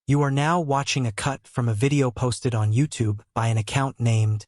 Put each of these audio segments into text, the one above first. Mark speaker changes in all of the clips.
Speaker 1: You are now watching a cut from a video posted on YouTube by an account named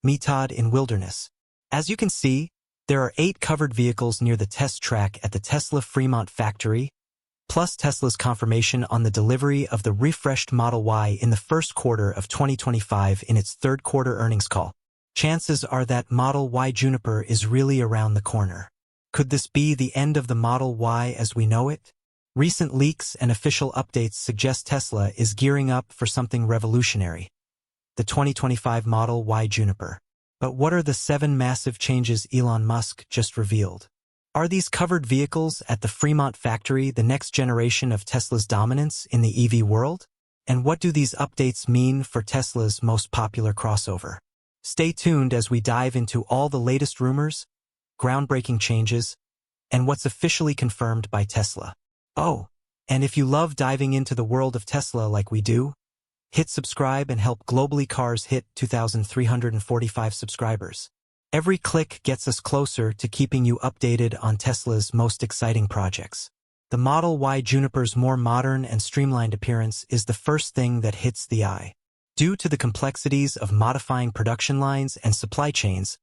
Speaker 1: Metod in Wilderness. As you can see, there are 8 covered vehicles near the test track at the Tesla Fremont factory, plus Tesla's confirmation on the delivery of the refreshed Model Y in the first quarter of 2025 in its third quarter earnings call. Chances are that Model Y Juniper is really around the corner. Could this be the end of the Model Y as we know it? Recent leaks and official updates suggest Tesla is gearing up for something revolutionary: the 2025 Model Y Juniper. But what are the 7 massive changes Elon Musk just revealed? Are these covered vehicles at the Fremont factory the next generation of Tesla's dominance in the EV world? And what do these updates mean for Tesla's most popular crossover? Stay tuned as we dive into all the latest rumors, groundbreaking changes, and what's officially confirmed by Tesla. Oh, and if you love diving into the world of Tesla like we do, hit subscribe and help Globally Cars hit 2,345 subscribers. Every click gets us closer to keeping you updated on Tesla's most exciting projects. The Model Y Juniper's more modern and streamlined appearance is the first thing that hits the eye. Due to the complexities of modifying production lines and supply chains,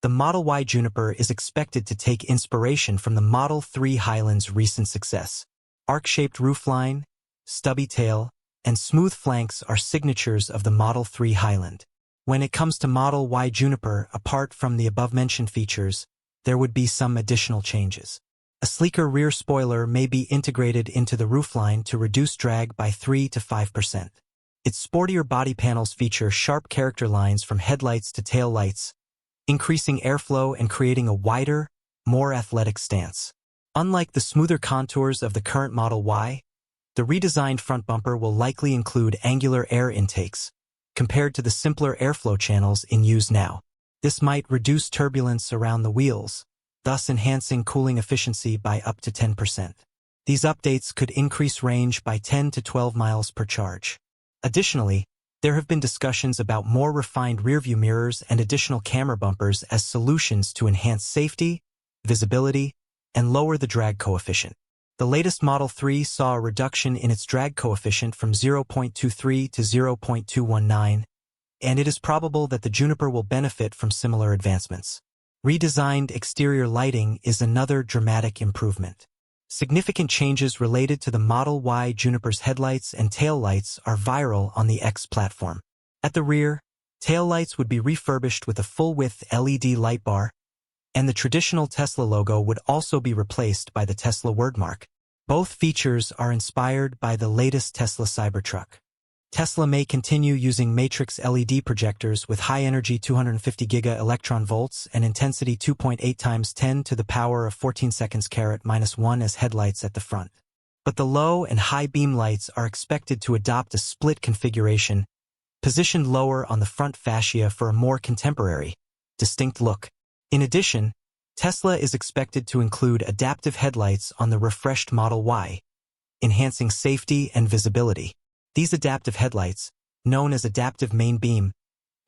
Speaker 1: the Model Y Juniper is expected to take inspiration from the Model 3 Highland's recent success. Arc-shaped roofline, stubby tail, and smooth flanks are signatures of the Model 3 Highland. When it comes to Model Y Juniper, apart from the above-mentioned features, there would be some additional changes. A sleeker rear spoiler may be integrated into the roofline to reduce drag by 3 to 5%. Its sportier body panels feature sharp character lines from headlights to tail lights, increasing airflow and creating a wider, more athletic stance. Unlike the smoother contours of the current Model Y, the redesigned front bumper will likely include angular air intakes, compared to the simpler airflow channels in use now. This might reduce turbulence around the wheels, thus enhancing cooling efficiency by up to 10%. These updates could increase range by 10 to 12 miles per charge. Additionally, there have been discussions about more refined rearview mirrors and additional camera bumpers as solutions to enhance safety, visibility, and lower the drag coefficient. The latest Model 3 saw a reduction in its drag coefficient from 0.23 to 0.219, and it is probable that the Juniper will benefit from similar advancements. Redesigned exterior lighting is another dramatic improvement. Significant changes related to the Model Y Juniper's headlights and taillights are viral on the X platform. At the rear, taillights would be refurbished with a full-width LED light bar, and the traditional Tesla logo would also be replaced by the Tesla wordmark. Both features are inspired by the latest Tesla Cybertruck. Tesla may continue using matrix LED projectors with high-energy 250 giga-electron volts and intensity 2.8 times 10 to the power of 14 seconds -1 as headlights at the front. But the low and high beam lights are expected to adopt a split configuration, positioned lower on the front fascia for a more contemporary, distinct look. In addition, Tesla is expected to include adaptive headlights on the refreshed Model Y, enhancing safety and visibility. These adaptive headlights, known as adaptive main beam,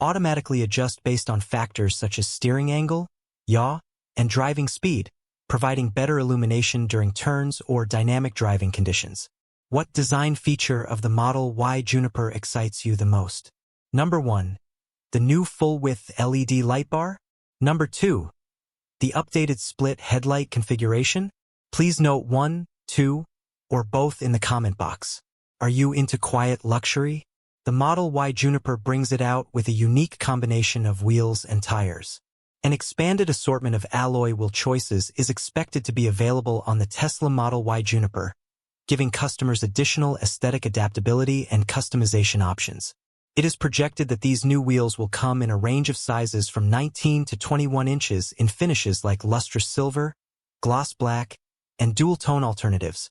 Speaker 1: automatically adjust based on factors such as steering angle, yaw, and driving speed, providing better illumination during turns or dynamic driving conditions. What design feature of the Model Y Juniper excites you the most? Number 1. The new full-width LED light bar? Number 2. The updated split headlight configuration? Please note 1, 2, or both in the comment box. Are you into quiet luxury? The Model Y Juniper brings it out with a unique combination of wheels and tires. An expanded assortment of alloy wheel choices is expected to be available on the Tesla Model Y Juniper, giving customers additional aesthetic adaptability and customization options. It is projected that these new wheels will come in a range of sizes from 19 to 21 inches in finishes like lustrous silver, gloss black, and dual-tone alternatives,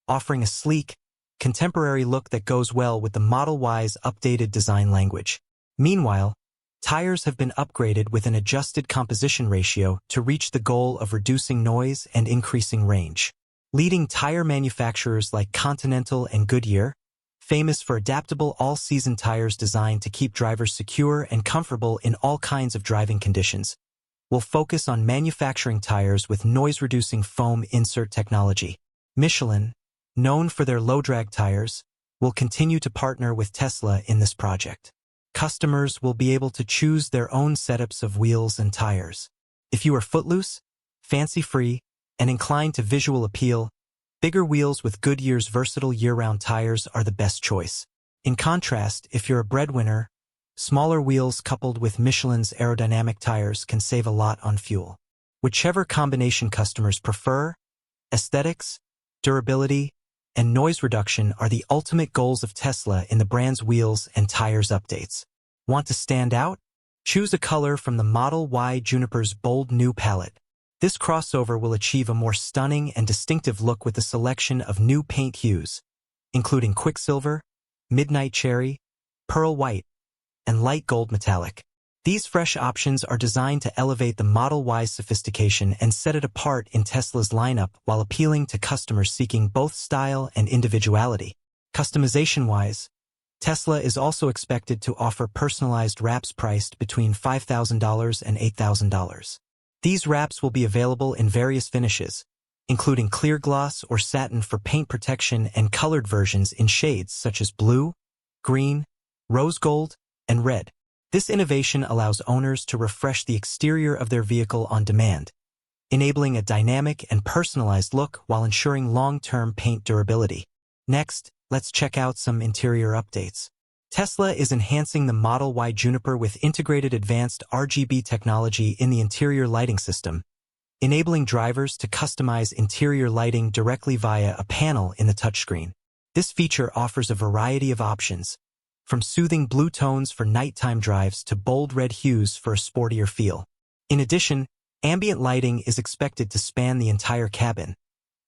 Speaker 1: offering a sleek, contemporary look that goes well with the Model Y's updated design language. Meanwhile, tires have been upgraded with an adjusted composition ratio to reach the goal of reducing noise and increasing range. Leading tire manufacturers like Continental and Goodyear, famous for adaptable all-season tires designed to keep drivers secure and comfortable in all kinds of driving conditions, will focus on manufacturing tires with noise-reducing foam insert technology. Michelin, known for their low-drag tires, will continue to partner with Tesla in this project. Customers will be able to choose their own setups of wheels and tires. If you are footloose, fancy-free, and inclined to visual appeal, bigger wheels with Goodyear's versatile year-round tires are the best choice. In contrast, if you're a breadwinner, smaller wheels coupled with Michelin's aerodynamic tires can save a lot on fuel. Whichever combination customers prefer, aesthetics, durability, and noise reduction are the ultimate goals of Tesla in the brand's wheels and tires updates. Want to stand out? Choose a color from the Model Y Juniper's bold new palette. This crossover will achieve a more stunning and distinctive look with a selection of new paint hues, including quicksilver, midnight cherry, pearl white, and light gold metallic. These fresh options are designed to elevate the Model Y's sophistication and set it apart in Tesla's lineup while appealing to customers seeking both style and individuality. Customization-wise, Tesla is also expected to offer personalized wraps priced between $5,000 and $8,000. These wraps will be available in various finishes, including clear gloss or satin for paint protection and colored versions in shades such as blue, green, rose gold, and red. This innovation allows owners to refresh the exterior of their vehicle on demand, enabling a dynamic and personalized look while ensuring long-term paint durability. Next, let's check out some interior updates. Tesla is enhancing the Model Y Juniper with integrated advanced RGB technology in the interior lighting system, enabling drivers to customize interior lighting directly via a panel in the touchscreen. This feature offers a variety of options, from soothing blue tones for nighttime drives to bold red hues for a sportier feel. In addition, ambient lighting is expected to span the entire cabin,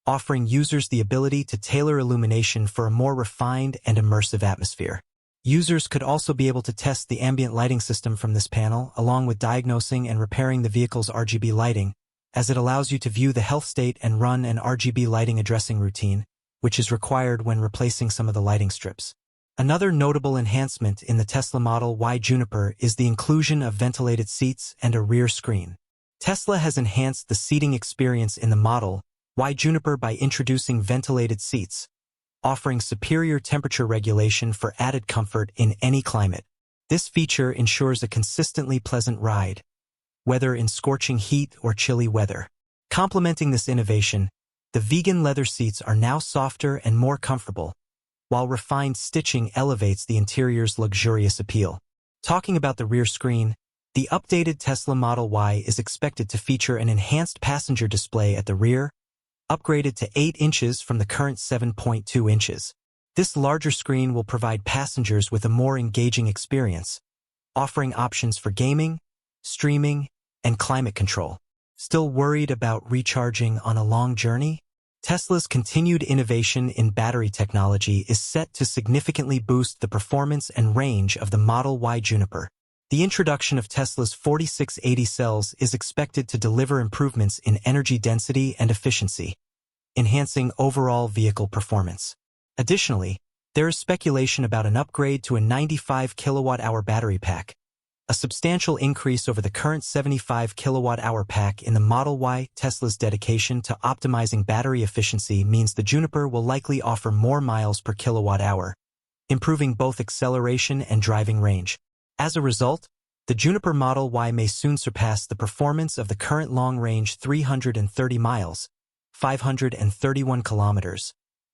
Speaker 1: offering users the ability to tailor illumination for a more refined and immersive atmosphere. Users could also be able to test the ambient lighting system from this panel, along with diagnosing and repairing the vehicle's RGB lighting, as it allows you to view the health state and run an RGB lighting addressing routine, which is required when replacing some of the lighting strips. Another notable enhancement in the Tesla Model Y Juniper is the inclusion of ventilated seats and a rear screen. Tesla has enhanced the seating experience in the Model Y Juniper by introducing ventilated seats, offering superior temperature regulation for added comfort in any climate. This feature ensures a consistently pleasant ride, whether in scorching heat or chilly weather. Complementing this innovation, the vegan leather seats are now softer and more comfortable, while refined stitching elevates the interior's luxurious appeal. Talking about the rear screen, the updated Tesla Model Y is expected to feature an enhanced passenger display at the rear, upgraded to 8 inches from the current 7.2 inches. This larger screen will provide passengers with a more engaging experience, offering options for gaming, streaming, and climate control. Still worried about recharging on a long journey? Tesla's continued innovation in battery technology is set to significantly boost the performance and range of the Model Y Juniper. The introduction of Tesla's 4680 cells is expected to deliver improvements in energy density and efficiency, enhancing overall vehicle performance. Additionally, there is speculation about an upgrade to a 95 kilowatt-hour battery pack, a substantial increase over the current 75 kilowatt-hour pack in the Model Y. Tesla's dedication to optimizing battery efficiency means the Juniper will likely offer more miles per kilowatt-hour, improving both acceleration and driving range. As a result, the Juniper Model Y may soon surpass the performance of the current long-range 330 miles, 531 kilometers,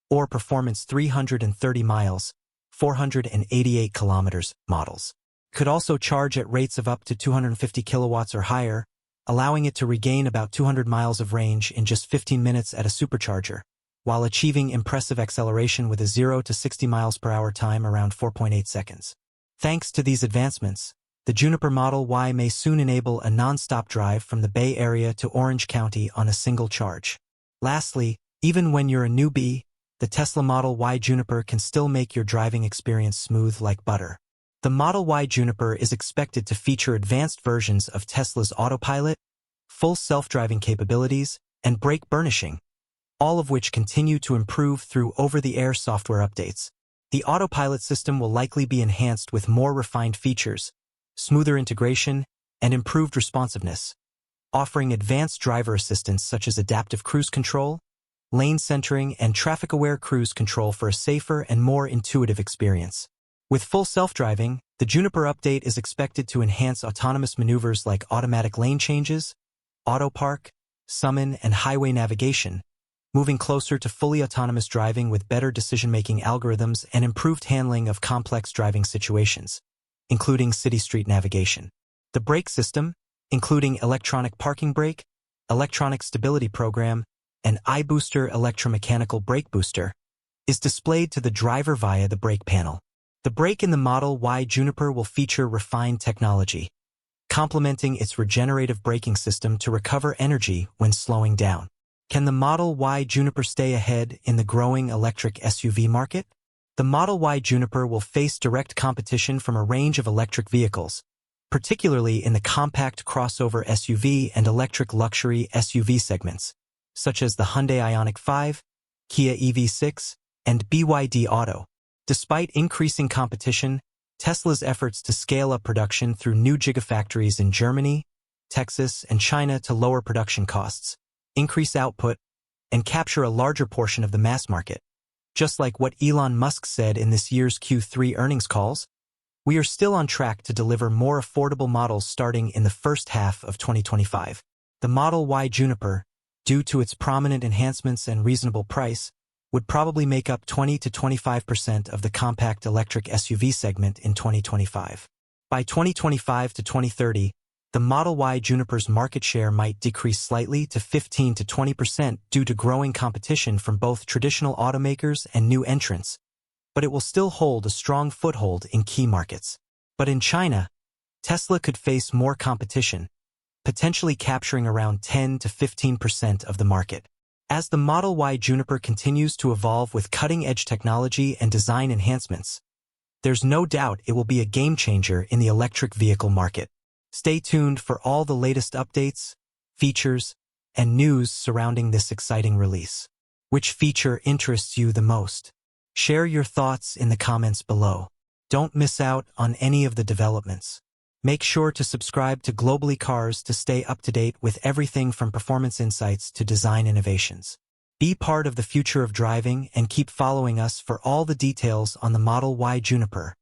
Speaker 1: or performance 330 miles, 488 kilometers models. Could also charge at rates of up to 250 kilowatts or higher, allowing it to regain about 200 miles of range in just 15 minutes at a supercharger, while achieving impressive acceleration with a 0 to 60 miles per hour time around 4.8 seconds. Thanks to these advancements, the Juniper Model Y may soon enable a non-stop drive from the Bay Area to Orange County on a single charge. Lastly, even when you're a newbie, the Tesla Model Y Juniper can still make your driving experience smooth like butter. The Model Y Juniper is expected to feature advanced versions of Tesla's autopilot, full self-driving capabilities, and brake burnishing, all of which continue to improve through over-the-air software updates. The autopilot system will likely be enhanced with more refined features, smoother integration, and improved responsiveness, offering advanced driver assistance such as adaptive cruise control, lane centering, and traffic-aware cruise control for a safer and more intuitive experience. With full self-driving, the Juniper update is expected to enhance autonomous maneuvers like automatic lane changes, auto park, summon, and highway navigation, moving closer to fully autonomous driving with better decision-making algorithms and improved handling of complex driving situations, including city-street navigation. The brake system, including electronic parking brake, electronic stability program, and iBooster electromechanical brake booster, is displayed to the driver via the brake panel. The brake in the Model Y Juniper will feature refined technology, complementing its regenerative braking system to recover energy when slowing down. Can the Model Y Juniper stay ahead in the growing electric SUV market? The Model Y Juniper will face direct competition from a range of electric vehicles, particularly in the compact crossover SUV and electric luxury SUV segments, such as the Hyundai Ioniq 5, Kia EV6, and BYD Auto. Despite increasing competition, Tesla's efforts to scale up production through new gigafactories in Germany, Texas, and China to lower production costs, increase output, and capture a larger portion of the mass market. Just like what Elon Musk said in this year's Q3 earnings calls, we are still on track to deliver more affordable models starting in the first half of 2025. The Model Y Juniper, due to its prominent enhancements and reasonable price, would probably make up 20 to 25% of the compact electric SUV segment in 2025. By 2025 to 2030, the Model Y Juniper's market share might decrease slightly to 15 to 20% due to growing competition from both traditional automakers and new entrants, but it will still hold a strong foothold in key markets. But in China, Tesla could face more competition, potentially capturing around 10 to 15% of the market. As the Model Y Juniper continues to evolve with cutting-edge technology and design enhancements, there's no doubt it will be a game-changer in the electric vehicle market. Stay tuned for all the latest updates, features, and news surrounding this exciting release. Which feature interests you the most? Share your thoughts in the comments below. Don't miss out on any of the developments. Make sure to subscribe to Globally Cars to stay up to date with everything from performance insights to design innovations. Be part of the future of driving and keep following us for all the details on the Model Y Juniper.